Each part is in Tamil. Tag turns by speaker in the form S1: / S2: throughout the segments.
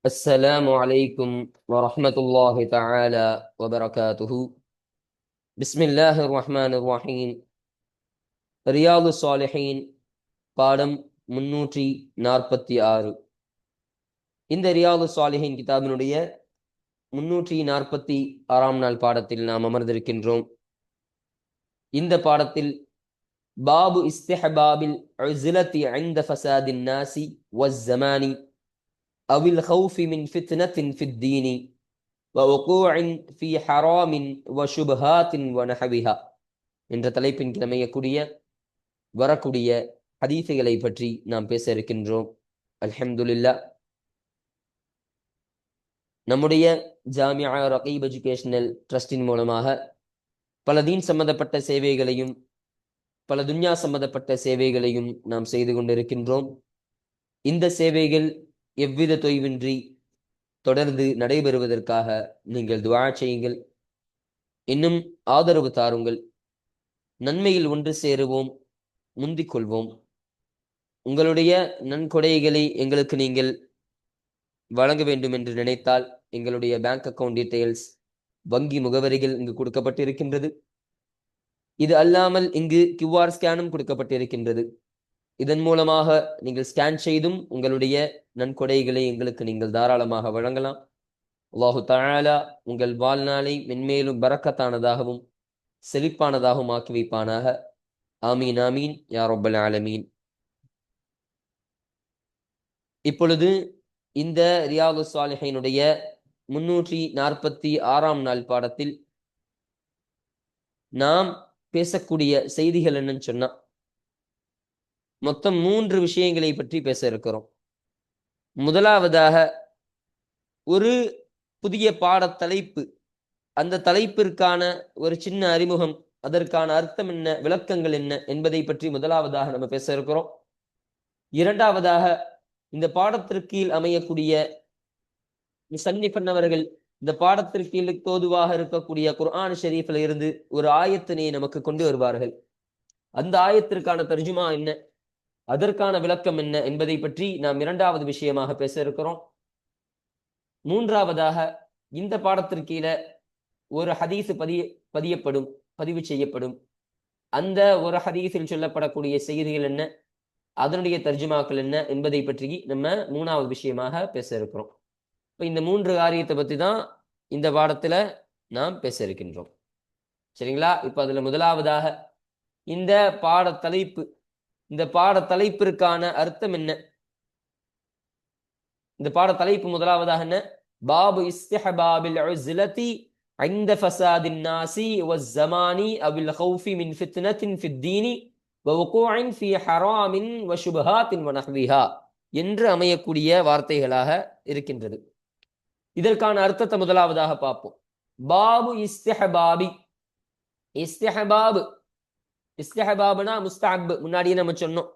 S1: السلام عليكم ورحمة الله تعالى وبركاته. بسم الله الرحمن الرحيم. ரியாது சாலிஹீன் பாடம் 346. இந்த ரியாது சாலிஹீன் கிதாபினுடைய 346ஆம் நாள் பாடத்தில் நாம் அமர்ந்திருக்கின்றோம். இந்த பாடத்தில் பாபு இஸ்திஹபாபில் உஸ்லத்தி இன்த ஃபசாதின் நாசி வஸ்ஸமானி அவில் ஹௌஃபி மின் ஃபித்னத்தின் ஃபித்தீனி ووقوع في حرام وشبهات ونحوها என்ற தலைப்பின் அமையக்கூடிய வரக்கூடிய ஹதீசுகளை பற்றி நாம் பேச இருக்கின்றோம். அல்ஹம்துலில்லாஹ். நம்முடைய ஜாமியா ரகீப் எஜுகேஷனல் ட்ரஸ்டின் மூலமாக பல தீன் சம்பந்தப்பட்ட சேவைகளையும் பல துன்யா சம்பந்தப்பட்ட சேவைகளையும் நாம் செய்து கொண்டிருக்கின்றோம். இந்த சேவைகள் எவ்வித தொய்வின்றி தொடர்ந்து நடைபெறுவதற்காக நீங்கள் துஆ செய்யுங்கள். இன்னும் ஆதரவு தாருங்கள். நன்மையில் ஒன்று சேருவோம், முந்திக் கொள்வோம். உங்களுடைய நன்கொடைகளை எங்களுக்கு நீங்கள் வழங்க வேண்டும் என்று நினைத்தால் எங்களுடைய பேங்க் அக்கவுண்ட் டீட்டெயில்ஸ், வங்கி முகவரிகள் இங்கு கொடுக்கப்பட்டிருக்கின்றது. இது அல்லாமல் இங்கு QR ஸ்கேனும் கொடுக்கப்பட்டிருக்கின்றது. இதன் மூலமாக நீங்கள் ஸ்கேன் செய்தும் உங்களுடைய நன்கொடைகளை எங்களுக்கு நீங்கள் தாராளமாக வழங்கலாம். அல்லாஹு தஆலா உங்கள் வாழ்நாளை மென்மேலும் பரக்கத்தானதாகவும் செழிப்பானதாகவும் ஆக்கி வைப்பானாக. ஆமீன் ஆமீன் யா ரப்பல் ஆலமீன். இப்பொழுது இந்த ரியாது சாலிஹீனுடைய 346ஆம் நாள் பாடத்தில் நாம் பேசக்கூடிய செய்திகள் என்னன்னு சொன்னா, மொத்தம் 3 விஷயங்களை பற்றி பேச இருக்கிறோம். முதலாவதாக ஒரு புதிய பாடத் தலைப்பு, அந்த தலைப்பிற்கான ஒரு சின்ன அறிமுகம், அதற்கான அர்த்தம் என்ன, விளக்கங்கள் என்ன என்பதை பற்றி முதலாவதாக நம்ம பேச இருக்கிறோம். இரண்டாவதாக இந்த பாடத்திற்கு அமையக்கூடிய முஸன்னிஃப் அவர்கள் இந்த பாடத்திற்கு தோதுவாக இருக்கக்கூடிய குர்ஆன் ஷரீஃபில் இருந்து ஒரு ஆயத்தினை நமக்கு கொண்டு வருவார்கள். அந்த ஆயத்திற்கான தர்ஜுமா என்ன, அதற்கான விளக்கம் என்ன என்பதை பற்றி நாம் இரண்டாவது விஷயமாக பேச இருக்கிறோம். மூன்றாவதாக இந்த பாடத்திற்கீழ ஒரு ஹதீஸ் பதிவு செய்யப்படும். அந்த ஒரு ஹதீஸில் சொல்லப்படக்கூடிய செய்திகள் என்ன, அதனுடைய தர்ஜுமாக்கள் என்ன என்பதை பற்றி நம்ம மூணாவது விஷயமாக பேச இருக்கிறோம். இப்போ இந்த 3 காரியத்தை பற்றி தான் இந்த பாடத்துல நாம் பேச இருக்கின்றோம். சரிங்களா? இப்போ அதுல முதலாவதாக இந்த பாடத்தலைப்பு, இந்த பாடத்தலைப்பிற்கான அர்த்தம் என்ன? இந்த பாடத்தலைப்பு முதலாவதாக என்ன? பாபு இஸ்திஹபாபில் உஸ்லதி இன்த ஃபசாதின் நாசி வஸ்ஸமானி அவில் ஹௌஃபி மின் ஃபித்னத்தின் ஃபித்தீனி வவுகூஇன் ஃபீ ஹராமின் வஷுபஹாத்தின் வனஹ்விஹா என்று அமையக்கூடிய வார்த்தைகளாக இருக்கின்றது. இதற்கான அர்த்தத்தை முதலாவதாக பார்ப்போம். பாபு இஸ்திஹபாபி. இஸ்திஹபாபு, இஸ்திஹபாபுனா முஸ்தஹப், முன்னாடியே நம்ம சொன்னோம்,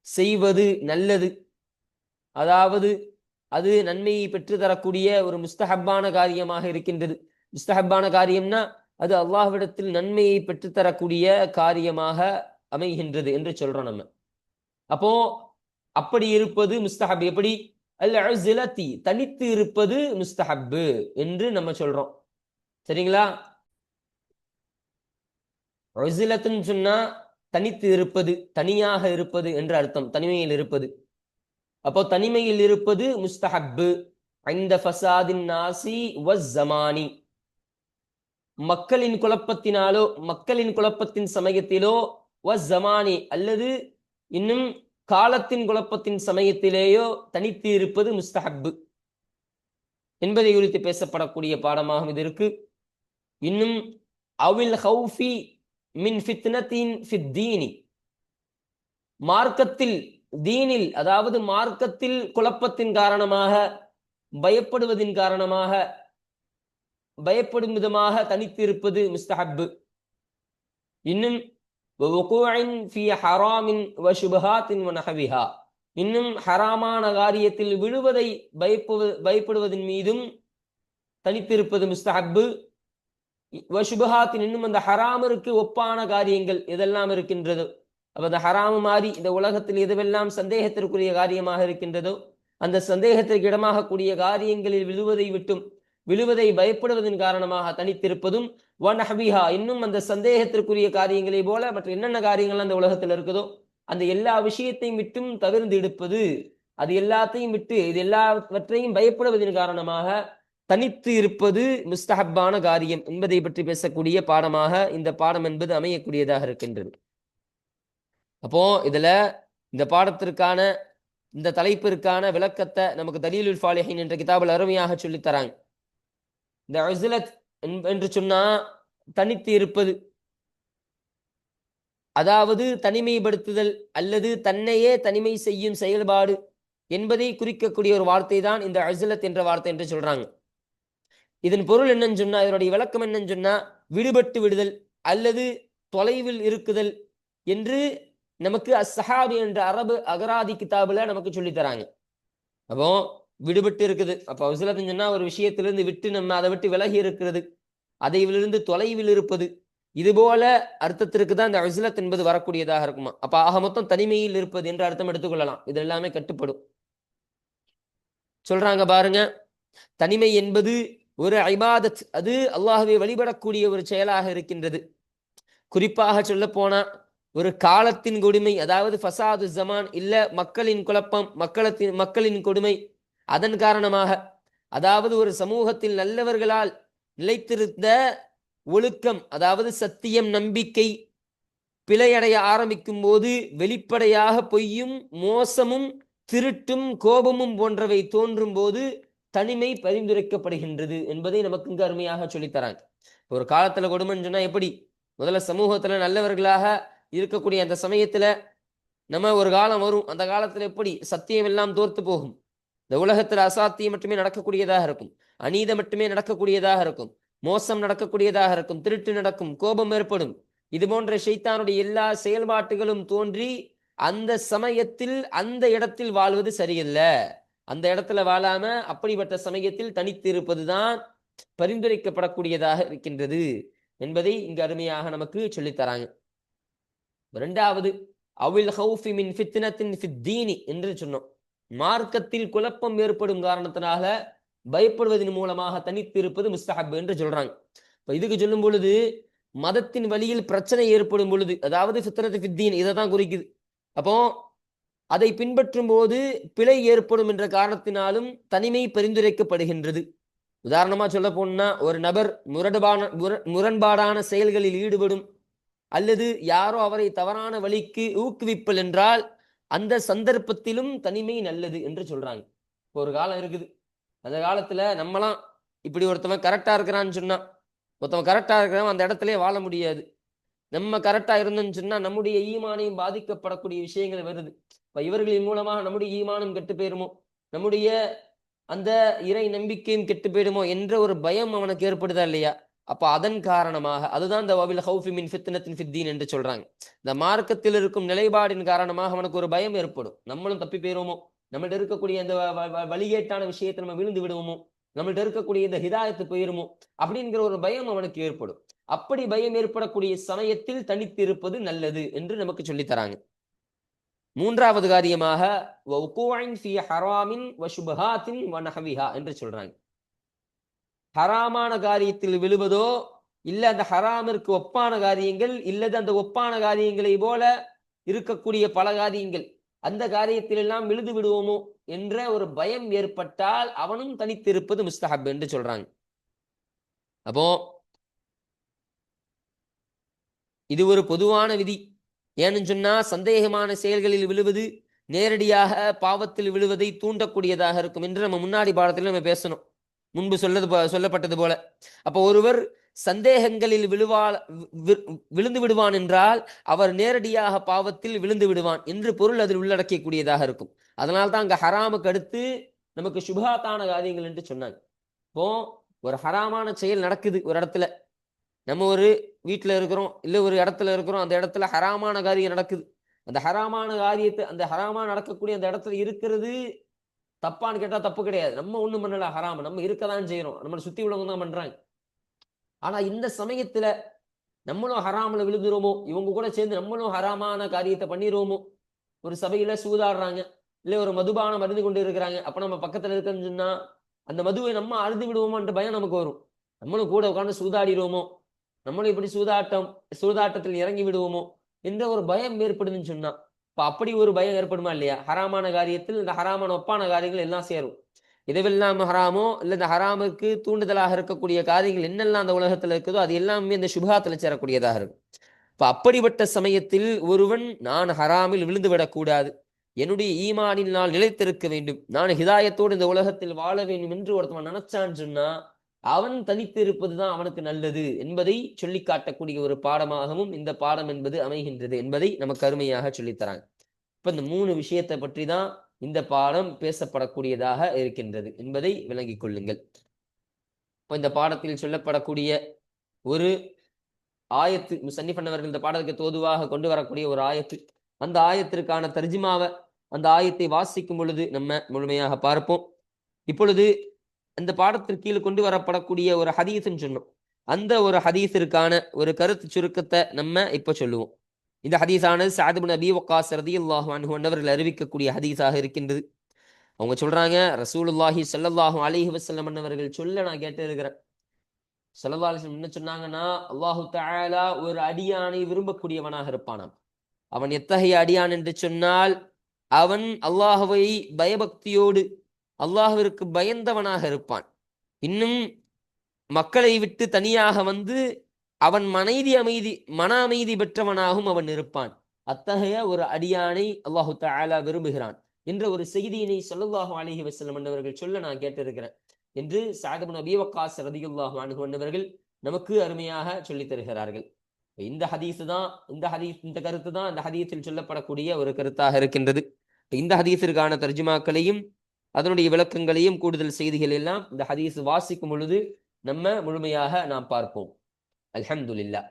S1: செய்வது நல்லது, அதாவது அது நன்மையை பெற்று தரக்கூடிய ஒரு முஸ்தஹப்பான காரியமாக இருக்கின்றது. முஸ்தஹப்பான காரியம்னா அது அல்லாஹ்விடத்தில் நன்மையை பெற்றுத்தரக்கூடிய காரியமாக அமைகின்றது என்று சொல்றோம் நம்ம. அப்போ அப்படி இருப்பது முஸ்தஹப். எப்படி? அல் உஸ்லதி, தனித்து இருப்பது முஸ்தஹப் என்று நம்ம சொல்றோம். சரிங்களா? உஸ்லத்துன்னு சொன்னா தனித்து இருப்பது, தனியாக இருப்பது என்று அர்த்தம், தனிமையில் இருப்பது. அப்போ தனிமையில் இருப்பது முஸ்தஹப். இன்த ஃபசாதின் நாசி வஸ்ஸமானி, மக்களின் குழப்பத்தினாலோ, மக்களின் குழப்பத்தின் சமயத்திலோ, வஸ்ஸமானி அல்லது இன்னும் காலத்தின் குழப்பத்தின் சமயத்திலேயோ தனித்து இருப்பது முஸ்தஹப் என்பதை குறித்து பேசப்படக்கூடிய பாடமாகும் இது இருக்கு. இன்னும் அவில் ஹௌஃபி மின் ஃபித்னத்தின் ஃபித்தீனி, மார்க்கத்தில், தீனில், அதாவது மார்க்கத்தில் குழப்பத்தின் காரணமாக, பயப்படுவதின் காரணமாக, பயப்படும் விதமாக தனித்து இருப்பது முஸ்தஹப். இன்னும் வவுகூஇன் ஃபீ ஹராமின் வஷுபஹாத்தின் வனஹ்விஹா, இன்னும் ஹராமான காரியத்தில் விழுவதை பயப்படுவதன் மீதும் தனித்திருப்பது முஸ்தஹப். வஷுபஹாத்தின், இன்னும் அந்த ஹராமிற்கு ஒப்பான காரியங்கள் எதெல்லாம் இருக்கின்றதோ, அப்ப அந்த ஹராமு மாறி இந்த உலகத்தில் எதுவெல்லாம் சந்தேகத்திற்குரிய காரியமாக இருக்கின்றதோ அந்த சந்தேகத்திற்கு இடமாகக்கூடிய காரியங்களில் விழுவதை பயப்படுவதன் காரணமாக தனித்திருப்பதும், வனஹ்விஹா இன்னும் அந்த சந்தேகத்திற்குரிய காரியங்களை போல மற்ற என்னென்ன காரியங்கள் அந்த உலகத்தில் இருக்குதோ அந்த எல்லா விஷயத்தையும் விட்டும் தவிர்ந்து எடுப்பது, அது எல்லாத்தையும் விட்டு இது எல்லாவற்றையும் பயப்படுவதன் காரணமாக தனித்து இருப்பது முஸ்தஹப்பான காரியம் என்பதை பற்றி பேசக்கூடிய பாடமாக இந்த பாடம் என்பது அமையக்கூடியதாக இருக்கின்றது. அப்போ இதுல இந்த பாடத்திற்கான இந்த தலைப்பிற்கான விளக்கத்தை நமக்கு தலீலுல் ஃபாலிஹீன் என்ற கிதாபில் அருமையாக சொல்லித் தராங்க. இந்த உஸ்லத் என்று சொன்னா தனித்து இருப்பது, அதாவது தனிமைப்படுத்துதல் அல்லது தன்னையே தனிமை செய்யும் செயல்பாடு என்பதை குறிக்கக்கூடிய ஒரு வார்த்தை தான் இந்த உஸ்லத் என்ற வார்த்தை என்று சொல்றாங்க. இதன் பொருள் என்னன்னு சொன்னா, இதனுடைய விளக்கம் என்னன்னு சொன்னா, விடுபட்டு விடுதல் அல்லது தொலைவில் இருக்குதல் என்று நமக்கு அஸ்ஸஹாபி என்ற அரபு அகராதி கிதாபுல நமக்கு சொல்லி தராங்க. அப்போ விடுபட்டு இருக்குது, அப்போ உஸ்லத்னு சொன்னா ஒரு விஷயத்திலிருந்து விட்டு நம்ம அதை விட்டு விலகி இருக்கிறது, அதைவிலிருந்து தொலைவில் இருப்பது, இது போல அர்த்தத்திற்கு தான் இந்த உஸ்லத் என்பது வரக்கூடியதாக இருக்குமா. அப்ப ஆக மொத்தம் தனிமையில் இருப்பது என்ற அர்த்தம் எடுத்துக்கொள்ளலாம். இது எல்லாமே கட்டுப்படும். சொல்றாங்க பாருங்க, தனிமை என்பது ஒரு இபாதத், அது அல்லாஹ்வை வழிபடக்கூடிய ஒரு செயலாக இருக்கின்றது. குறிப்பாக சொல்ல போனா ஒரு காலத்தின் கொடுமை, அதாவது ஃபசாது ஜமான் இல்ல மக்களின் குழப்பம், மக்களின் கொடுமை, அதன் காரணமாக, அதாவது ஒரு சமூகத்தில் நல்லவர்களால் நிலைத்திருந்த ஒழுக்கம், அதாவது சத்தியம் நம்பிக்கை பிழையடைய ஆரம்பிக்கும் போது வெளிப்படையாக பொய்யும் மோசமும் திருட்டும் கோபமும் போன்றவை தோன்றும் போது தனிமை பரிந்துரைக்கப்படுகின்றது என்பதை நமக்கு இங்கு அருமையாக சொல்லித்தராங்க. ஒரு காலத்துல கொடுமைன்னு சொன்னா எப்படி, முதல்ல சமூகத்துல நல்லவர்களாக இருக்கக்கூடிய அந்த சமயத்துல நம்ம ஒரு காலம் வரும், அந்த காலத்துல எப்படி சத்தியம் எல்லாம் தோர்த்து போகும், இந்த உலகத்துல அசாத்தியம் மட்டுமே நடக்கக்கூடியதாக இருக்கும், அநீதம் மட்டுமே நடக்கக்கூடியதாக இருக்கும், மோசம் நடக்கக்கூடியதாக இருக்கும், திருட்டு நடக்கும், கோபம் ஏற்படும், இது போன்ற ஷைத்தானுடைய எல்லா செயல்பாட்டுகளும் தோன்றி அந்த சமயத்தில் அந்த இடத்தில் வாழ்வது சரியில்லை, அந்த இடத்துல வாழாம அப்படிப்பட்ட சமயத்தில் தனித்து இருப்பதுதான் பரிந்துரைக்கப்படக்கூடியதாக இருக்கின்றது என்பதை இங்கு அருமையாக நமக்கு சொல்லித்தராங்க. இரண்டாவது, அவில் ஹௌஃபி மின் ஃபித்னத்தின் ஃபித்தீனி என்று சொன்னோம். மார்க்கத்தில் குழப்பம் ஏற்படும் காரணத்தினால பயப்படுவதன் மூலமாக தனித்து இருப்பது முஸ்தஹப் என்று சொல்றாங்க. இப்ப இதுக்கு சொல்லும் பொழுது மதத்தின் வழியில் பிரச்சனை ஏற்படும் பொழுது, அதாவது ஃபித்னத்து ஃபித்தீன் இதை தான் குறிக்குது. அப்போ அதை பின்பற்றும் போது பிழை ஏற்படும் என்ற காரணத்தினாலும் தனிமை பரிந்துரைக்கப்படுகின்றது. உதாரணமா சொல்ல போனா, ஒரு நபர் முரண்பாடான செயல்களில் ஈடுபடும் அல்லது யாரோ அவரை தவறான வழிக்கு ஊக்குவிப்பல் என்றால் அந்த சந்தர்ப்பத்திலும் தனிமை நல்லது என்று சொல்றாங்க. இப்போ ஒரு காலம் இருக்குது, அந்த காலத்துல நம்மலாம் இப்படி ஒருத்தவன் கரெக்டா இருக்கிறான்னு சொன்னா, ஒருத்தவன் கரெக்டா இருக்கிறவன் அந்த இடத்துல வாழ முடியாது. நம்ம கரெக்டா இருந்தோம்னு சொன்னா நம்முடைய ஈமானையும் பாதிக்கப்படக்கூடிய விஷயங்கள் வருது. இப்ப இவர்களின் மூலமாக நம்முடைய ஈமானும் கெட்டு போயிருமோ, நம்முடைய அந்த இறை நம்பிக்கையும் கெட்டு போயிடுமோ என்ற ஒரு பயம் அவனுக்கு ஏற்படுதா இல்லையா? அப்ப அதன் காரணமாக, அதுதான் இந்த வபில் ஹௌஃபி மின் ஃபித்னத்தின் ஃபித்தீன் என்று சொல்றாங்க. இந்த மார்க்கத்தில் இருக்கும் நிலைப்பாடின் காரணமாக அவனுக்கு ஒரு பயம் ஏற்படும், நம்மளும் தப்பி போயிருவோமோ, நம்மள்ட்ட இருக்கக்கூடிய இந்த வழிகேட்டான விஷயத்தை நம்ம விழுந்து விடுவோமோ, நம்மள்ட்ட இருக்கக்கூடிய இந்த ஹிதாயத்து போயிருமோ அப்படிங்கிற ஒரு பயம் அவனுக்கு ஏற்படும். அப்படி பயம் ஏற்படக்கூடிய சமயத்தில் தனித்து இருப்பது நல்லது என்று நமக்கு சொல்லித் தராங்க. மூன்றாவது காரியமாக என்று சொல்றாங்க. ஹராமான காரியத்தில் விழுவதோ இல்ல அந்த ஹராமிற்கு ஒப்பான காரியங்கள் இல்லது அந்த ஒப்பான காரியங்களை போல இருக்கக்கூடிய பல காரியங்கள், அந்த காரியத்தில் எல்லாம் விழுந்து விடுவோமோ என்ற ஒரு பயம் ஏற்பட்டால் அவனும் தனித்திருப்பது முஸ்தஹப் என்று சொல்றாங்க. அப்போ இது ஒரு பொதுவான விதி. ஏன்னு சொன்னா சந்தேகமான செயல்களில் விழுவது நேரடியாக பாவத்தில் விழுவதை தூண்டக்கூடியதாக இருக்கும் என்று நம்ம முன்னாடி பாடத்தில் நம்ம பேசணும், முன்பு சொல்லப்பட்டது போல. அப்போ ஒருவர் சந்தேகங்களில் விழுந்து விடுவான் என்றால் அவர் நேரடியாக பாவத்தில் விழுந்து விடுவான் என்று பொருள் அதில் உள்ளடக்கக்கூடியதாக இருக்கும். அதனால்தான் அங்க ஹராமுக்கு அடுத்து நமக்கு சுபஹாத்தான காரியங்கள் என்று சொன்னாங்க. இப்போ ஒரு ஹராமான செயல் நடக்குது ஒரு இடத்துல, நம்ம ஒரு வீட்டில் இருக்கிறோம் இல்ல ஒரு இடத்துல இருக்கிறோம், அந்த இடத்துல ஹராமான காரியம் நடக்குது, அந்த ஹராமான காரியத்தை அந்த ஹராமா நடக்கக்கூடிய அந்த இடத்துல இருக்கிறது தப்பான்னு கேட்டா தப்பு கிடையாது, நம்ம ஒண்ணும் பண்ணல, ஹராம நம்ம இருக்கதான் செய்யறோம், நம்மளை சுத்தி உள்ளவங்க தான் பண்றாங்க. ஆனா இந்த சமயத்துல நம்மளும் ஹராமில் விழுந்துருவோமோ, இவங்க கூட சேர்ந்து நம்மளும் ஹராமான காரியத்தை பண்ணிடுவோமோ. ஒரு சபையில சூதாடுறாங்க, இல்லை ஒரு மதுபானம் அருந்து கொண்டு இருக்கிறாங்க, அப்ப நம்ம பக்கத்துல இருக்கன்னு சொன்னா அந்த மதுவை நம்ம அருந்து விடுவோமோன்ற பயம் நமக்கு வரும். நம்மளும் கூட உட்காந்து சூதாடிடுவோமோ, நம்மளும் இப்படி சூதாட்டத்தில் இறங்கி விடுவோமோ என்ற ஒரு பயம் ஏற்படுதுன்னு சொன்னா, இப்ப அப்படி ஒரு பயம் ஏற்படுமா இல்லையா? ஹராமான காரியத்தில் இந்த ஹராமான ஒப்பான காரியங்கள் எல்லாம் சேரும். எதுவெல்லாம் ஹராமோ இல்ல இந்த ஹராமுக்கு தூண்டுதலாக இருக்கக்கூடிய காரியங்கள் என்னெல்லாம் அந்த உலகத்துல இருக்குதோ அது எல்லாமே இந்த சுபஹாத்துல சேரக்கூடியதாக இருக்கும். இப்ப அப்படிப்பட்ட சமயத்தில் ஒருவன் நான் ஹராமில் விழுந்து விடக்கூடாது, என்னுடைய ஈமானில் நான் நிலைத்திருக்க வேண்டும், நான் ஹிதாயத்தோடு இந்த உலகத்தில் வாழ வேண்டும் என்று ஒருத்தவன் நினைச்சான்னு சொன்னா அவன் தனித்து இருப்பதுதான் அவனுக்கு நல்லது என்பதை சொல்லி காட்டக்கூடிய ஒரு பாடமாகவும் இந்த பாடம் என்பது அமைகின்றது என்பதை நமக்கு அருமையாக சொல்லித்தராங்க. இப்ப இந்த 3 விஷயத்தை பற்றி தான் இந்த பாடம் பேசப்படக்கூடியதாக இருக்கின்றது என்பதை விளங்கிக் கொள்ளுங்கள். இப்ப இந்த பாடத்தில் சொல்லப்படக்கூடிய ஒரு ஆயத்து, முசன்னிஃப் அவர்கள் இந்த பாடத்துக்கு தோதுவாக கொண்டு வரக்கூடிய ஒரு ஆயத்து, அந்த ஆயத்திற்கான தர்ஜிமாவை அந்த ஆயத்தை வாசிக்கும் பொழுது நம்ம முழுமையாக பார்ப்போம். இப்பொழுது இந்த பாடத்திற்கு கீழே கொண்டு வரப்படக்கூடிய ஒரு ஹதீஸ்ன்னு சொன்னோம், அந்த ஒரு ஹதீஸிற்கான ஒரு கருத்து சுருக்கத்தை நம்ம இப்ப சொல்லுவோம். இந்த ஹதீஸானது சஅத் இப்னு அபீ வக்காஸ் ரலியல்லாஹு அன்ஹு அவர்கள் அறிவிக்கக்கூடிய ஹதீஸாக இருக்கின்றது. அவங்க சொல்றாங்க, ரசூலுல்லாஹி ஸல்லல்லாஹு அலைஹி வஸல்லம் அவர்கள் சொல்ல நான் கேட்டு இருக்கிறேன். ஸல்லல்லாஹு அலைஹி வஸல்லம் என்ன சொன்னாங்கன்னா, அல்லாஹு தஆலா ஒரு அடியானை விரும்பக்கூடியவனாக இருப்பானாம். அவன் எத்தகைய அடியான் என்று சொன்னால், அவன் அல்லாஹ்வை பயபக்தியோடு அல்லாஹ்விற்கு பயந்தவனாக இருப்பான். இன்னும் மக்களை விட்டு தனியாக வந்து அவன் மன அமைதி பெற்றவனாகவும் அவன் இருப்பான். அத்தகைய ஒரு அடியானை அல்லாஹு தஆலா விரும்புகிறான் என்ற ஒரு செய்தியினை ஸல்லல்லாஹு அலைஹி வஸல்லம் அவர்கள் சொல்ல நான் கேட்டிருக்கிறேன் என்று சஅத் இப்னு அபீ வக்காஸ் ரலியல்லாஹு அன்ஹு அவர்கள் நமக்கு அருமையாக சொல்லித் தருகிறார்கள். இந்த கருத்து தான் இந்த ஹதீஸில் சொல்லப்படக்கூடிய ஒரு கருத்தாக இருக்கின்றது. இந்த ஹதீஸிற்கான தர்ஜுமாக்களையும் அதனுடைய விளக்கங்களையும் கூடுதல் செய்திகள் எல்லாம் இந்த ஹதீஸ் வாசிக்கும் பொழுது நம்ம முழுமையாக நாம் பார்ப்போம். அல்ஹம்துலில்லாஹ்.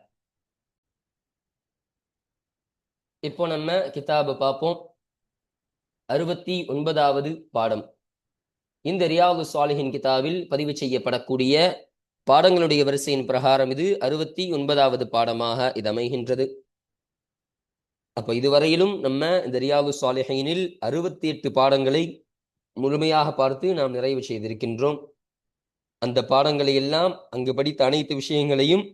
S1: இப்போ நம்ம கிதாபை பார்ப்போம். 69வது பாடம். இந்த ரியாது ஸாலிஹின் கிதாபில் பதிவு செய்யப்படக்கூடிய பாடங்களுடைய வரிசையின் பிரகாரம் இது 69வது பாடமாக இது அமைகின்றது. அப்ப இதுவரையிலும் நம்ம இந்த ரியாது ஸாலிஹீனில் 68 பாடங்களை முழுமையாக பார்த்து நாம் நிறைவு செய்திருக்கின்றோம். அந்த பாடங்களை எல்லாம் அங்கு படித்த அனைத்து விஷயங்களையும்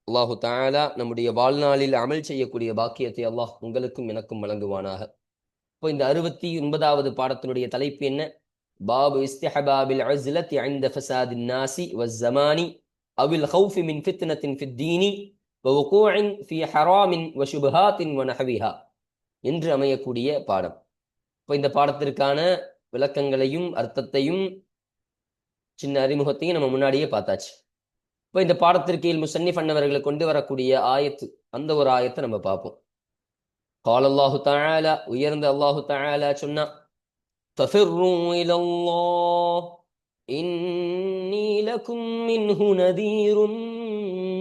S1: அல்லாஹு தஆலா நம்முடைய வாழ்நாளில் அமல் செய்யக்கூடிய பாக்கியத்தை அல்லாஹ் உங்களுக்கும் எனக்கும் வழங்குவானாக. இப்போ இந்த 69வது பாடத்தினுடைய தலைப்பு என்ன? பாபு இஸ்திஹபாபில் அஸ்லத்தி இன்த ஃபஸாதின் நாசி வஸ்ஸமானி அவில் ஹௌஃபி மின் ஃபித்னத்தின் ஃபித்தீனி வவுகூஇன் ஃபீ ஹராமின் வஷுபஹாத்தின் வநஹவிஹா என்று அமையக்கூடிய பாடம். இப்போ இந்த பாடத்திற்கான விளக்கங்களையும் அர்த்தத்தையும் சின்ன அறிமுகத்தையும் நம்ம முன்னாடியே பார்த்தாச்சு. இப்போ இந்த பாடத்திற்கு முசன்னிஃப் அவர்களை கொண்டு வரக்கூடிய ஆயத்து, அந்த ஒரு ஆயத்தை நம்ம பார்ப்போம். قال الله تعالى, உயர்ந்த அல்லாஹு தஆலா சொன்னா, فَفِرُّوا إِلَى اللَّهِ إِنِّي لَكُمْ مِنْهُ نَذِيرٌ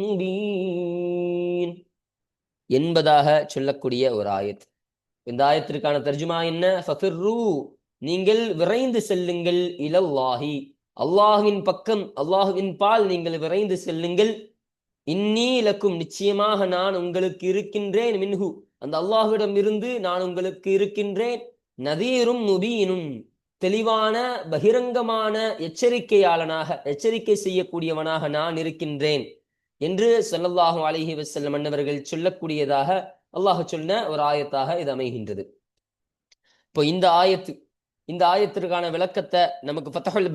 S1: مُبِينٌ என்பதாக சொல்லக்கூடிய ஒரு ஆயத். இந்த ஆயத்திற்கான தர்ஜுமா என்ன? ஃபஃபிர்ரு, நீங்கள் விரைந்து செல்லுங்கள், இலல்லாஹி, அல்லாஹ்வின் பக்கம், அல்லாஹ்வின் பால் நீங்கள் விரைந்து செல்லுங்கள். இன்னீ லக்கும், நிச்சயமாக நான் உங்களுக்கு இருக்கின்றேன், மின்ஹு, அந்த அல்லாஹ்விடம் இருந்து நான் உங்களுக்கு இருக்கின்றேன், நதீரும் முபீனும், தெளிவான பகிரங்கமான எச்சரிக்கையாளனாக, எச்சரிக்கை செய்யக்கூடியவனாக நான் இருக்கின்றேன் என்று ஸல்லல்லாஹு அலைஹி வஸல்லம் அவர்கள் சொல்லக்கூடியதாக அல்லாஹ் சொன்ன ஒரு ஆயத்தாக இது அமைகின்றது. இப்போ இந்த ஆயத்திற்கான விளக்கத்தை நமக்கு ஃபத்ஹுல்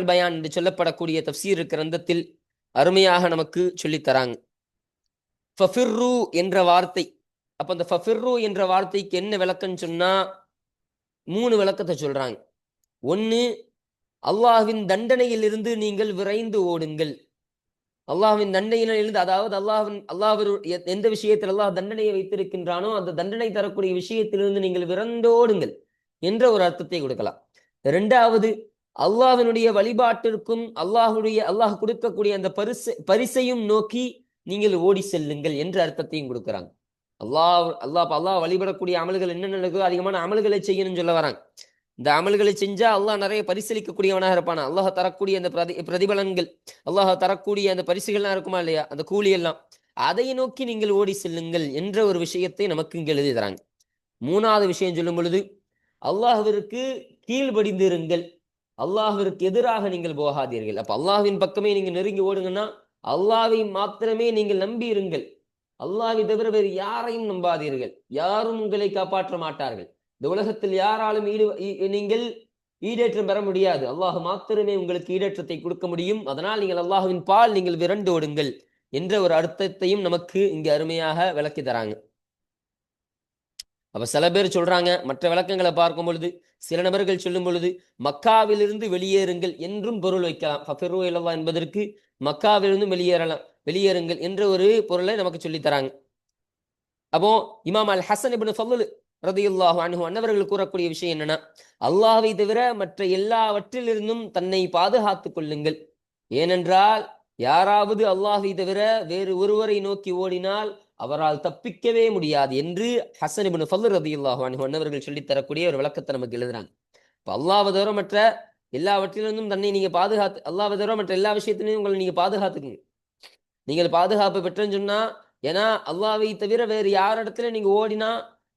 S1: பயான் என்று சொல்லப்படக்கூடிய தஃப்சீர் கிரந்தத்தில் அருமையாக நமக்கு சொல்லித்தராங்க. ஃபஃபிர்ரு என்ற வார்த்தை, அப்ப அந்த ஃபஃபிர்ரு என்ற வார்த்தைக்கு என்ன விளக்கம்னு சொன்னா 3 விளக்கத்தை சொல்றாங்க. ஒன்னு, அல்லாஹ்வின் தண்டனையில் இருந்து நீங்கள் விரைந்து ஓடுங்கள். அல்லாஹ்வின் தண்டனையிலிருந்து, அதாவது அல்லாஹ் எந்த விஷயத்தில் அல்லாஹ் தண்டனையை வைத்திருக்கின்றானோ அந்த தண்டனை தரக்கூடிய விஷயத்திலிருந்து நீங்கள் விரைந்தோடுங்கள் என்ற ஒரு அர்த்தத்தை கொடுக்கலாம். 2வது, அல்லாஹ்வினுடைய வழிபாட்டிற்கும் அல்லாஹ் கொடுக்கக்கூடிய அந்த பரிசையும் நோக்கி நீங்கள் ஓடி செல்லுங்கள் என்ற அர்த்தத்தையும் கொடுக்குறாங்க. அல்லாஹ் வழிபடக்கூடிய அமல்கள் என்ன நடக்குதோ அதிகமான அமல்களை செய்யணும்னு சொல்ல வராங்க. இந்த அமல்களை செஞ்சா அல்லாஹ் நிறைய பரிசீலிக்கக்கூடியவனாக இருப்பானா. அல்லாஹ் தரக்கூடிய அந்த பிரதிபலன்கள், அல்லாஹ் தரக்கூடிய அந்த பரிசுகள்லாம் இருக்குமா இல்லையா, அந்த கூலி எல்லாம், அதை நோக்கி நீங்கள் ஓடி செல்லுங்கள் என்ற ஒரு விஷயத்தை நமக்கு இங்கு எழுதி தராங்க. 3வது விஷயம் சொல்லும் பொழுது, அல்லாஹ்விற்கு கீழ்படிந்திருங்கள், அல்லாஹ்விற்கு எதிராக நீங்கள் போகாதீர்கள். அப்ப அல்லாஹ்வின் பக்கமே நீங்க நெருங்கி ஓடுங்கன்னா அல்லாஹ்வை மாத்திரமே நீங்கள் நம்பி இருங்கள். அல்லாஹ்வை தவிர வேறு யாரையும் நம்பாதீர்கள். யாரும் உங்களை காப்பாற்ற மாட்டார்கள். இந்த உலகத்தில் யாராலும் நீங்கள் ஈடேற்றம் பெற முடியாது. அல்லாஹ் மாத்திரமே உங்களுக்கு ஈடேற்றத்தை கொடுக்க முடியும். அதனால் நீங்கள் அல்லாஹ்வின் பால் நீங்கள் விரண்டு ஓடுங்கள் என்ற ஒரு அர்த்தத்தையும் நமக்கு இங்கு அருமையாக விளக்கி தராங்க. அப்ப சில பேர் சொல்றாங்க, மற்ற விளக்கங்களை பார்க்கும் பொழுது சில நபர்கள் சொல்லும் பொழுது மக்காவிலிருந்து வெளியேறுங்கள் என்றும் பொருள் வைக்கலாம். ஃபஃபிரு இலல்லாஹ் என்பதற்கு மக்காவிலிருந்து வெளியேறுங்கள் என்ற ஒரு பொருளை நமக்கு சொல்லித் தராங்க. அப்போ இமாம் அல் ஹசன் இப்னு ஃபضல் ரலியல்லாஹு அன்ஹு அன்னவர்கள் கூறக்கூடிய விஷயம் என்னன்னா, அல்லாஹ்வை தவிர மற்ற எல்லாவற்றிலிருந்தும் தன்னை பாதுகாத்துக் கொள்ளுங்கள். ஏனென்றால் யாராவது அல்லாஹ்வை தவிர வேறு ஒருவரை நோக்கி ஓடினால் அவரால் தப்பிக்கவே முடியாது என்று ஹசன் இப்னு ஃபضல் ரலியல்லாஹு அன்ஹு அன்னவர்கள் சொல்லித் தரக்கூடிய ஒரு விளக்கத்தை நமக்கு எழுதுறாங்க. இப்போ அல்லாஹ்வை தவிர மற்ற எல்லாவற்றிலிருந்தும் தன்னை நீங்க பாதுகாத்து, அல்லாஹ்வை தவிர மற்ற எல்லா விஷயத்திலையும் உங்களை நீங்க பாதுகாத்துக்குங்க. நீங்கள் பாதுகாப்பு பெற்றேன்னு சொன்னா, ஏன்னா அல்லாஹ்வை தவிர வேறு யாரிடத்துல நீங்க ஓடினா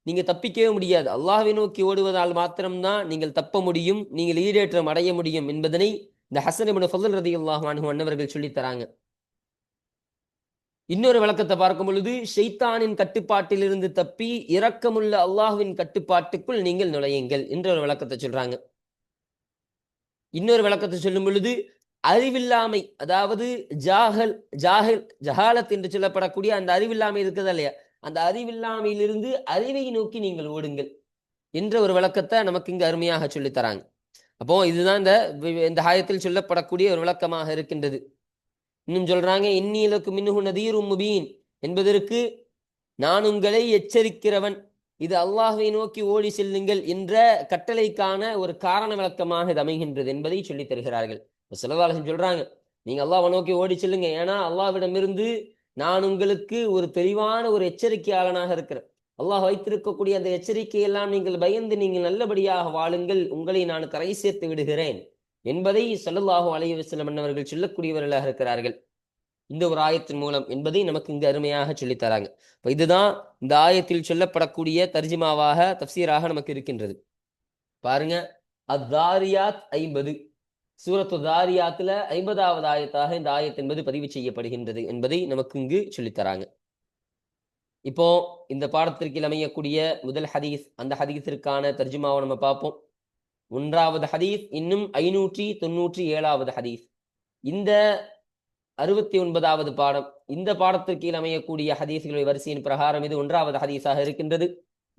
S1: நீங்க தப்பிக்கவே முடியாது. அல்லாஹ்வை நோக்கி ஓடுவதால் மாத்திரம்தான் நீங்கள் தப்ப முடியும், நீங்கள் ஈடேற்றம் அடைய முடியும் என்பதனை இந்த ஹசன் இப்னு ஃபضல் ரலியல்லாஹு அன்ஹு அன்னவர்கள் சொல்லித் தராங்க. இன்னொரு விளக்கத்தை பார்க்கும் பொழுது ஷைத்தானின் கட்டுப்பாட்டிலிருந்து தப்பி இரக்கமுள்ள அல்லாஹ்வின் கட்டுப்பாட்டுக்குள் நீங்கள் நுழையுங்கள் என்ற ஒரு விளக்கத்தை சொல்றாங்க. இன்னொரு விளக்கத்தை சொல்லும் பொழுது அறிவில்லாமை, அதாவது ஜஹாலத் என்று சொல்லப்படக்கூடிய அந்த அறிவில்லாமை இருக்குதா இல்லையா, அந்த அறிவில்லாமையிலிருந்து அறிவை நோக்கி நீங்கள் ஓடுங்கள் என்ற ஒரு விளக்கத்தை நமக்கு இங்கு அருமையாக சொல்லித் தராங்க. அப்போ இதுதான் இந்த ஆயத்தில் சொல்லப்படக்கூடிய ஒரு விளக்கமாக இருக்கின்றது. இன்னும் சொல்றாங்க, இன்னிலக்கு மின்ஹு நதீரும் முபீன் என்பதற்கு நான் உங்களை எச்சரிக்கிறவன், இது அல்லாஹ்வை நோக்கி ஓடி செல்லுங்கள் என்ற கட்டளைக்கான ஒரு காரண விளக்கமாக இது அமைகின்றது என்பதை சொல்லித் தருகிறார்கள். சிலவாளர்கள் சொல்றாங்க, நீங்க அல்லாஹ்வை நோக்கி ஓடி செல்லுங்க, ஏன்னா அல்லாஹ்விடமிருந்து நான் உங்களுக்கு ஒரு தெளிவான ஒரு எச்சரிக்கையாளனாக இருக்கிறேன். அல்லாஹ் வைத்திருக்கக்கூடிய அந்த எச்சரிக்கையெல்லாம் நீங்கள் பயந்து நீங்கள் நல்லபடியாக வாழுங்கள், உங்களை நான் கரை சேர்த்து விடுகிறேன் என்பதை ஸல்லல்லாஹு அலைஹி வஸல்லம் அவர்கள் சொல்லக்கூடியவர்களாக இருக்கிறார்கள் இந்த ஒரு ஆயத்தின் மூலம் என்பதை நமக்கு இங்கு அருமையாக சொல்லித் தராங்க. இப்போ இதுதான் இந்த ஆயத்தில் சொல்லப்படக்கூடிய தர்ஜிமாவாக தஃப்சீராக நமக்கு இருக்கின்றது. பாருங்க, அத்தாரியாத் 50, சூரத்து தாரியாத்துல 50வது ஆயத்தாக இந்த ஆயத் என்பது பதிவு செய்யப்படுகின்றது என்பதை நமக்கு இங்கு சொல்லித் தராங்க. இப்போ இந்த பாடத்திற்கு அமையக்கூடிய முதல் ஹதீஸ், அந்த ஹதீஸிற்கான தர்ஜிமாவை நம்ம பார்ப்போம். 1வது ஹதீஸ், இன்னும் 597வது ஹதீஸ். இந்த 69வது பாடம், இந்த பாடத்திற்கு அமையக்கூடிய ஹதீஸ்களுடைய வரிசையின் பிரகாரம் இது 1வது ஹதீஸாக இருக்கின்றது.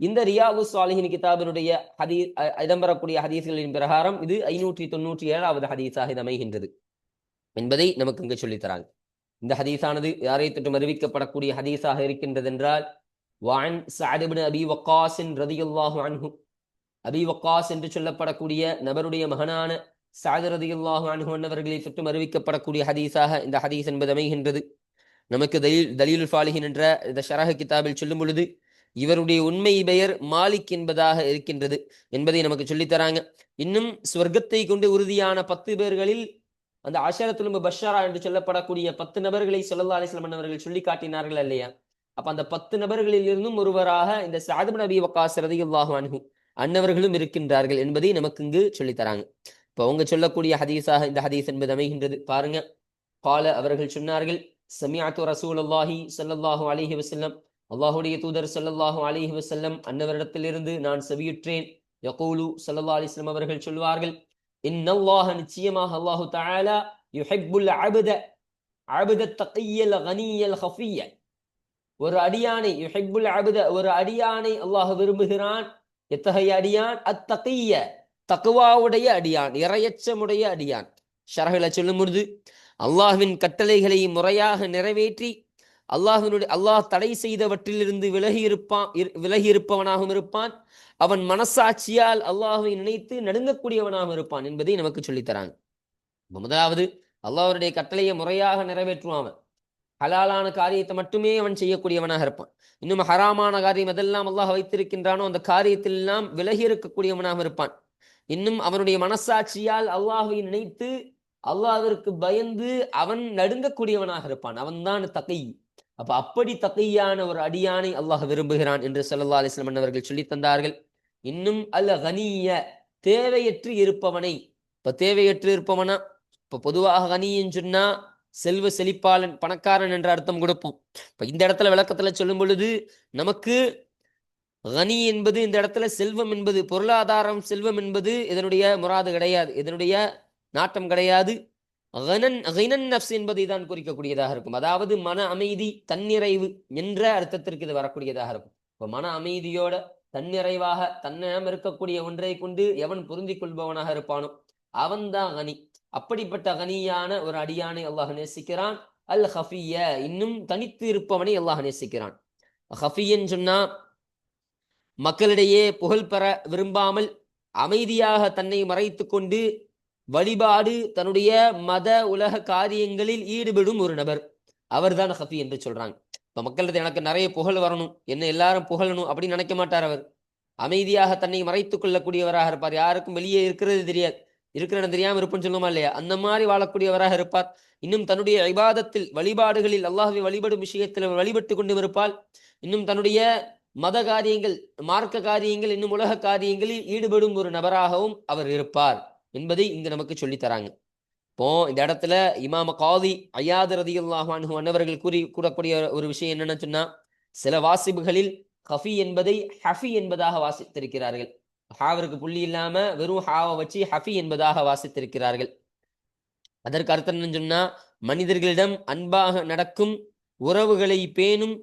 S1: இந்த ரியாதுஸ் ஸாலிஹீன் கிதாபினுடைய ஹதீஸ் இடம்பெறக்கூடிய ஹதீஸ்களின் பிரகாரம் இது 597வது ஹதீஸாக இது அமைகின்றது என்பதை நமக்கு இங்கு சொல்லித்தராங்க. இந்த ஹதீஸானது யாரை தொட்டும் அறிவிக்கப்படக்கூடிய ஹதீஸாக இருக்கின்றது என்றால், வஅன் ஸஅத் இப்னு அபி வக்காஸ் ரலியல்லாஹு அன்ஹு, அபி வக்காஸ் என்று சொல்லப்படக்கூடிய நபருடைய மகனான ஸஅத் ரலியல்லாஹு அன்ஹு அவர்களை தொட்டும் அறிவிக்கப்படக்கூடிய ஹதீஸாக இந்த ஹதீஸ் என்பது அமைகின்றது. நமக்கு தலீலுல் ஃபாலிஹின் என்ற இந்த ஷரஹ் கிதாபில் சொல்லும் பொழுது இவருடைய உண்மை பெயர் மாலிக் என்பதாக இருக்கின்றது என்பதை நமக்கு சொல்லித்தராங்க. இன்னும் சொர்க்கத்தை கொண்டு உறுதியான 10 பேர்களில் அந்த அஷரத்துல் முபஷ்ஷரா என்று சொல்லப்படக்கூடிய 10 நபர்களை ஸல்லல்லாஹு அலைஹி வஸல்லம் அவர்கள் சொல்லி காட்டினார்கள் இல்லையா, அப்ப அந்த 10 நபர்களில் இருந்தும் ஒருவராக இந்த ஸஅத் இப்னு அபி வக்காஸ் ரலியல்லாஹு அன்ஹு அன்னவர்களும் இருக்கின்றார்கள் என்பதை நமக்கு இங்கு சொல்லித்தராங்க. இப்போ அவங்க சொல்லக்கூடிய ஹதீஸாக இந்த ஹதீஸ் என்பது அமைகின்றது. பாருங்க, கால அவர்கள் சொன்னார்கள், சமிஅத்து ரசூலுல்லாஹி ஸல்லல்லாஹு அலைஹி வஸல்லம், அல்லாஹ்வுடைய தூதர் ஸல்லல்லாஹு அலைஹி வஸல்லம் அன்னவரிடத்திலிருந்து நான் செவியுற்றேன். யகூலு ஸல்லல்லாஹு அலைஹி வஸல்லம் அவர்கள் சொல்வார்கள், இன்னல்லாஹ நிச்சயமாக அல்லாஹு தஆலா யுஹிப்புல் அப்த தகிய்யல் கனியல் ஹஃபிய்ய, ஒரு அடியானை யுஹிப்புல் அப்த, ஒரு அடியானை அல்லாஹ் விரும்புகிறான். எத்தகைய அடியான்? அத்தகிய்ய, தக்வாவுடைய அடியான், இறையச்சமுடைய அடியான். ஷரஹ்ல சொல்லும் பொழுது அல்லாஹ்வின் கட்டளைகளை முறையாக நிறைவேற்றி அல்லாஹ் தடை செய்தவற்றிலிருந்து விலகி இருப்பவனாகவும் இருப்பான். அவன் மனசாட்சியால் அல்லாஹ்வை நினைத்து நடுங்கக்கூடியவனாகவும் இருப்பான் என்பதை நமக்கு சொல்லித்தராங்க. முதலாவது, அல்லாஹ்வுடைய கட்டளையை முறையாக நிறைவேற்றுவான். ஹலாலான காரியத்தை மட்டுமே அவன் செய்யக்கூடியவனாக இருப்பான். இன்னும் ஹராமான காரியம் எதெல்லாம் அல்லாஹ் வைத்திருக்கின்றானோ அந்த காரியத்தில் எல்லாம் விலகி இருக்கக்கூடியவனாக இருப்பான். இன்னும் அவனுடைய மனசாட்சியால் அல்லாஹ்வை நினைத்து அல்லாஹ்விற்கு பயந்து அவன் நடுங்கக்கூடியவனாக இருப்பான். அவன் தான் தகை. அப்ப அப்படி தகையான ஒரு அடியானை அல்லாஹ் விரும்புகிறான் என்று ஸல்லல்லாஹு அலைஹி வஸல்லம் அவர்கள் சொல்லி தந்தார்கள். இன்னும் அல் கனிய தேவையற்று இருப்பவனை. இப்ப தேவையற்று இருப்பவனா, இப்ப பொதுவாக கனின்னு சொன்னா செல்வ செழிப்பாளன், பணக்காரன் என்ற அர்த்தம் கொடுப்போம். இப்ப இந்த இடத்துல விளக்கத்துல சொல்லும் பொழுது நமக்கு கனி என்பது இந்த இடத்துல செல்வம் என்பது, பொருளாதாரம் செல்வம் என்பது இதனுடைய முராது கிடையாது, இதனுடைய நாட்டம் கிடையாது. நப்ஸ் என்பதை தான் குறிக்கக்கூடியதாக இருக்கும். அதாவது மன அமைதி, தன்னிறைவு என்ற அர்த்தத்திற்கு இது வரக்கூடியதாக இருக்கும். இப்ப மன அமைதியோட தன்னிறைவாக தன்னிடம் இருக்கக்கூடிய ஒன்றை கொண்டு எவன் பொருந்திக் கொள்பவனாக இருப்பானோ அவன்தான் கனி. அப்படிப்பட்ட கனியான ஒரு அடியானை அல்லாஹ் நேசிக்கிறான். அல் ஹஃபிய, இன்னும் தனித்து இருப்பவனை அல்லாஹ் நேசிக்கிறான். ஹஃபியன்னு சொன்னா மக்களிடையே புகழ் பெற விரும்பாமல் அமைதியாக தன்னை மறைத்து கொண்டு வழிபாடு, தன்னுடைய மத உலக காரியங்களில் ஈடுபடும் ஒரு நபர், அவர்தான் ஹஃபி என்று சொல்றாங்க. இப்ப மக்களிடத்தில் எனக்கு நிறைய புகழ் வரணும், என்ன எல்லாரும் புகழணும் அப்படின்னு நினைக்க மாட்டார். அவர் அமைதியாக தன்னை மறைத்துக் கொள்ளக்கூடியவராக இருப்பார். யாருக்கும் வெளியே இருக்கிறது தெரியாது, இருக்கிற இடம் தெரியாம இருப்புன்னு சொல்லுமா இல்லையா, அந்த மாதிரி வாழக்கூடியவராக இருப்பார். இன்னும் தன்னுடைய இபாதத்தில், வழிபாடுகளில், அல்லாஹ்வை வழிபடும் விஷயத்தில் அவர் வழிபட்டு கொண்டு இருப்பால். இன்னும் தன்னுடைய மத காரியங்கள், மார்க்க காரியங்கள், இன்னும் உலக காரியங்களில் ஈடுபடும் ஒரு நபராகவும் அவர் இருப்பார் என்பதை இங்கு நமக்கு சொல்லித் தராங்க. இப்போ இந்த இடத்துல இமாம காதி ஐயாத் ரலியல்லாஹு அன்ஹு அன்னவர்கள் கூறக்கூடிய ஒரு விஷயம் என்னன்னு சொன்னா, சில வாசிப்புகளில் ஹஃபி என்பதை ஹஃபி என்பதாக வாசித்திருக்கிறார்கள். ஹாவிற்கு புள்ளி இல்லாம வெறும் ஹாவை வச்சு ஹஃபி என்பதாக வாசித்திருக்கிறார்கள். அதற்கு அர்த்தம் என்னன்னு சொன்னா, மனிதர்களிடம் அன்பாக நடக்கும், உறவுகளை பேணும்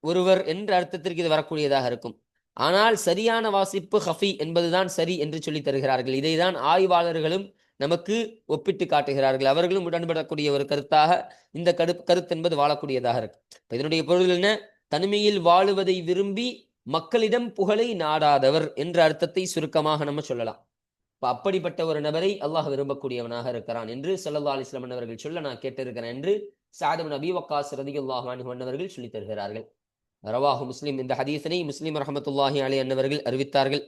S1: ஒருவர் என்ற அர்த்தத்திற்கு இது வரக்கூடியதாக இருக்கும். ஆனால் சரியான வாசிப்பு ஹஃபி என்பதுதான் சரி என்று சொல்லி தருகிறார்கள். இதைதான் ஆய்வாளர்களும் நமக்கு ஒப்பிட்டு காட்டுகிறார்கள். அவர்களும் உடன்படக்கூடிய ஒரு கருத்தாக இந்த கருத்து என்பது வாழக்கூடியதாக இருக்கு. இதனுடைய பொருள் என்ன? தனிமையில் வாழுவதை விரும்பி மக்களிடம் புகழை நாடாதவர் என்ற அர்த்தத்தை சுருக்கமாக நம்ம சொல்லலாம். அப்படிப்பட்ட ஒரு நபரை அல்லாஹ் விரும்பக்கூடியவனாக இருக்கிறான் என்று ஸல்லல்லாஹு அலைஹி வஸல்லம் அவர்கள் சொல்ல நான் கேட்டிருக்கிறேன் என்று சஅத் இப்னு அபீ வக்காஸ் ரலியல்லாஹு அன்ஹு அவர்கள் சொல்லி தருகிறார்கள். ரவாஹு முஸ்லிம், இந்த ஹதீஸனை முஸ்லிம் ரஹ்மத்துல்லாஹி அலைஹி அன்னவர்கள் அறிவித்தார்கள்.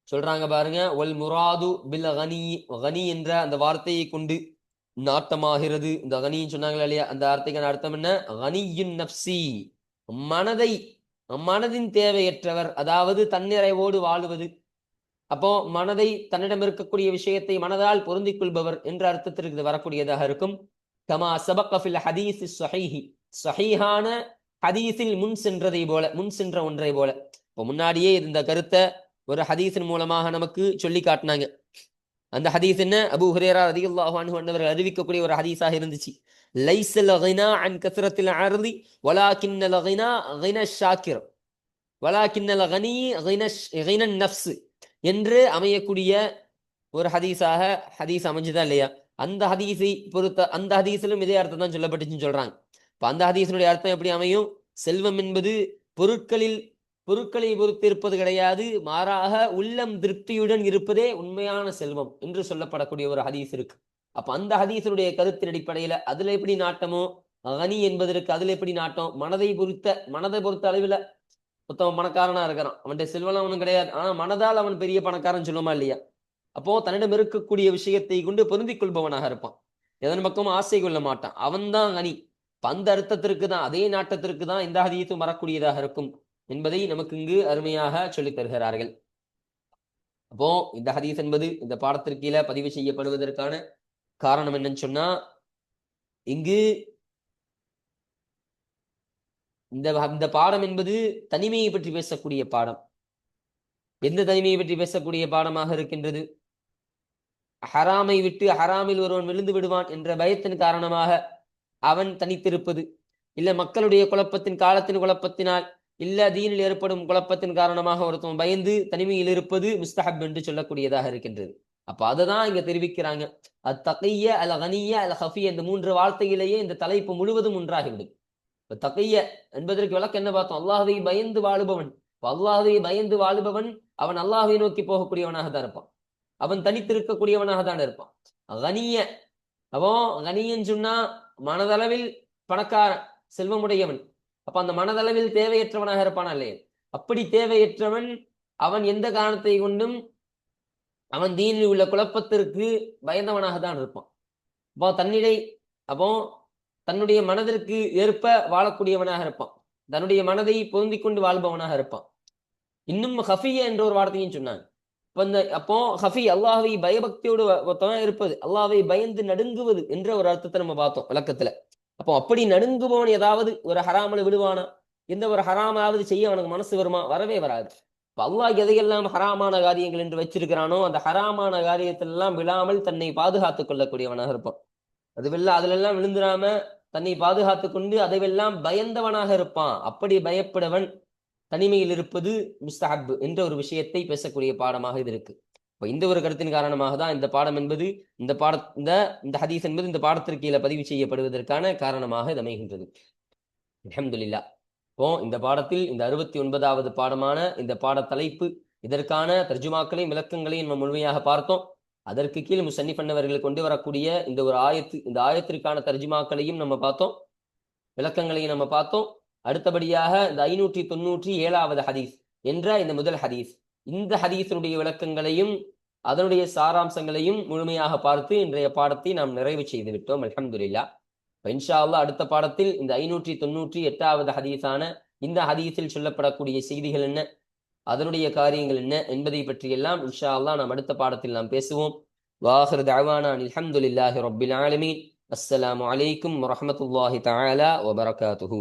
S1: சொல்றாங்க பாருங்க, வல் முராது பில் கனி, கனி என்ற அந்த வார்த்தையை கொண்டு நாட்டமாகிறது. இந்த கனின்னு சொன்னாங்களா இல்லையா, அந்த வார்த்தைக்கான அர்த்தம் என்ன? கனியுன் நப்சி, மனதை, மனதின் தேவையற்றவர், அதாவது தன்னிறைவோடு வாழுவது. அப்போ மனதை, தன்னிடம் இருக்கக்கூடிய விஷயத்தை மனதால் பொருந்திக் கொள்பவர் என்ற அர்த்தத்திற்கு இது வரக்கூடியதாக இருக்கும். கமா சபக ஃபில் ஹதீஸ் ஸஹீஹ், ஸஹீஹான ஹதீஸில் முன் சென்றதை போல, முன் சென்ற ஒன்றை போல. இப்போ முன்னாடியே இந்த கருத்தை ஒரு ஹதீஸின் மூலமாக நமக்கு சொல்லி காட்டினாங்க. அந்த ஹதீஸ் என்ன? அபூ ஹுரைரா ரலியல்லாஹு அன்ஹு அவர்கள் அறிவிக்கக்கூடிய ஒரு ஹதீஸாக இருந்துச்சு. லைஸல் கினா அன் கஸ்ரத்தில் அர்தி வலாகின்னல் கினா கின ஷாக்கிர் வலாகின்னல் கனி கின நஃப்ஸ் என்று அமையக்கூடிய ஒரு ஹதீஸாக ஹதீஸ் அமைஞ்சுதா இல்லையா? அந்த ஹதீஸை பொறுத்த, அந்த ஹதீஸிலும் இதே அர்த்தம் தான் சொல்லப்பட்டுச்சுன்னு சொல்றாங்க. இப்போ அந்த ஹதீஸினுடைய அர்த்தம் எப்படி அமையும்? செல்வம் என்பது பொருட்களை பொறுத்து இருப்பது கிடையாது, மாறாக உள்ளம் திருப்தியுடன் இருப்பதே உண்மையான செல்வம் என்று சொல்லப்படக்கூடிய ஒரு ஹதீஸ் இருக்கு. அப்ப அந்த ஹதீஸினுடைய கருத்தின் அடிப்படையில அதுல எப்படி நாட்டமோ, கனி என்பதற்கு அதுல எப்படி நாட்டம், மனதை பொறுத்த அளவில் மொத்தம் பணக்காரனா இருக்கிறான், அவன்கிட்ட செல்வம் அவனும் கிடையாது, ஆனா மனதால் அவன் பெரிய பணக்காரன் சொல்லுமா இல்லையா? அப்போ தன்னிடம் இருக்கக்கூடிய விஷயத்தை கொண்டு பொருந்திக் கொள்பவனாக இருப்பான், எதன் பக்கமும் ஆசை கொள்ள மாட்டான், அவன் தான் கனி. அந்த அர்த்தத்திற்கு தான், அதே நாட்டத்திற்கு தான் இந்த ஹதீஸும் வரக்கூடியதாக இருக்கும் என்பதை நமக்கு இங்கு அருமையாக சொல்லித் தருகிறார்கள். அப்போ இந்த ஹதீஸ் என்பது இந்த பாடத்திற்கு கீழே பதிவு செய்யப்படுவதற்கான காரணம் என்னன்னு சொன்னா, இங்கு இந்த பாடம் என்பது தனிமையை பற்றி பேசக்கூடிய பாடம். எந்த தனிமையை பற்றி பேசக்கூடிய பாடமாக இருக்கின்றது? ஹராமை விட்டு ஹராமில் ஒருவன் விழுந்து விடுவான் என்ற பயத்தின் காரணமாக அவன் தனித்திருப்பது, இல்ல மக்களுடைய குழப்பத்தின், காலத்தின் குழப்பத்தினால், இல்ல தீனில் ஏற்படும் குழப்பத்தின் காரணமாக ஒருத்தன் பயந்து தனிமையில் இருப்பது முஸ்தஹப் என்று சொல்லக்கூடியதாக இருக்கின்றது. அப்ப அதை தான் இங்க தெரிவிக்கிறாங்க. அத்தகைய அல் கனிய அல் ஹஃபி, இந்த மூன்று வார்த்தையிலேயே இந்த தலைப்பு முழுவதும் ஒன்றாகிவிடும். தகைய என்பதற்கு விளக்கம் என்ன பார்த்தோம்? அல்லாஹ்வை பயந்து வாழுபவன். அல்லாஹ்வை பயந்து வாழுபவன் அவன் அல்லாஹ்வை நோக்கி போகக்கூடியவனாக தான் இருப்பான், அவன் தனித்திருக்கக்கூடியவனாக தான் இருப்பான். கனிய, அப்போ கனியன்னு சொன்னா மனதளவில் பணக்காரன், செல்வமுடையவன். அப்ப அந்த மனதளவில் தேவையற்றவனாக இருப்பானா இல்லையே? அப்படி தேவையற்றவன் அவன் எந்த காரணத்தை கொண்டும் அவன் தீனில் உள்ள குழப்பத்திற்கு பயந்தவனாக தான் இருப்பான். அப்போ தன்னுடைய மனதிற்கு ஏற்ப வாழக்கூடியவனாக இருப்பான், தன்னுடைய மனதை பொருந்திக் கொண்டு வாழ்பவனாக இருப்பான். இன்னும் ஹஃபிய என்ற ஒரு வார்த்தையும் சொன்னாங்க. அப்போ ஹஃபி அல்லாஹ்வை பயபக்தியோடு இருப்பது, அல்லாஹ்வை பயந்து நடுங்குவது என்ற ஒரு அர்த்தத்தை நம்ம பார்த்தோம் விளக்கத்துல. அப்போ அப்படி நடுங்குபவன் ஏதாவது ஒரு ஹராமல விடுவானா? எந்த ஒரு ஹராமாவது செய்ய அவனுக்கு மனசு வருமா? வரவே வராது. இப்ப அல்லாஹ் எதையெல்லாம் ஹராமான காரியங்கள் என்று வச்சிருக்கிறானோ அந்த ஹராமான காரியத்திலெல்லாம் விழாமல் தன்னை பாதுகாத்துக் கொள்ளக்கூடியவனாக இருப்பான். அதுலெல்லாம் விழுந்துடாம தன்னை பாதுகாத்துக் கொண்டு அதைவெல்லாம் பயந்தவனாக இருப்பான். அப்படி பயப்படவன் தனிமையில் இருப்பது முஸ்தஹப் என்ற ஒரு விஷயத்தை பேசக்கூடிய பாடமாக இது இருக்கு. இப்ப இந்த ஒரு கருத்தின் காரணமாக தான் இந்த பாடம் என்பது இந்த ஹதீஸ் என்பது இந்த பாடத்திற்கு கீழே பதிவு செய்யப்படுவதற்கான காரணமாக இது அமைகின்றது. அல்ஹம்துலில்லாஹ். இப்போ இந்த பாடத்தில் இந்த 69வது பாடமான இந்த பாட தலைப்பு, இதற்கான தர்ஜுமாக்களையும் விளக்கங்களையும் நம்ம முழுமையாக பார்த்தோம். அதற்கு கீழ் முசன்னிஃப் அன்னவர்கள் கொண்டு வரக்கூடிய இந்த ஆயத்திற்கான தர்ஜுமாக்களையும் நம்ம பார்த்தோம், விளக்கங்களையும் நம்ம பார்த்தோம். அடுத்தபடியாக இந்த 597வது ஹதீஸ் என்ற இந்த முதல் ஹதீஸ், இந்த ஹதீஸினுடைய விளக்கங்களையும் அதனுடைய சாராம்சங்களையும் முழுமையாக பார்த்து இன்றைய பாடத்தை நாம் நிறைவு செய்து விட்டோம். அல்ஹம்துலில்லாஹ். இன்ஷா அல்லாஹ் அடுத்த பாடத்தில் இந்த 598வது ஹதீஸான இந்த ஹதீஸில் சொல்லப்படக்கூடிய செய்திகள் என்ன, அதனுடைய காரியங்கள் என்ன என்பதை பற்றியெல்லாம் இன்ஷா அல்லாஹ் நாம் அடுத்த பாடத்தில் நாம் பேசுவோம். வாஹிர் தஅவானா அல்ஹம்துலில்லாஹி ரப்பில் ஆலமீன். அஸ்ஸலாமு அலைக்கும் வரஹ்மத்துல்லாஹி தஆலா வபரகாத்துஹு.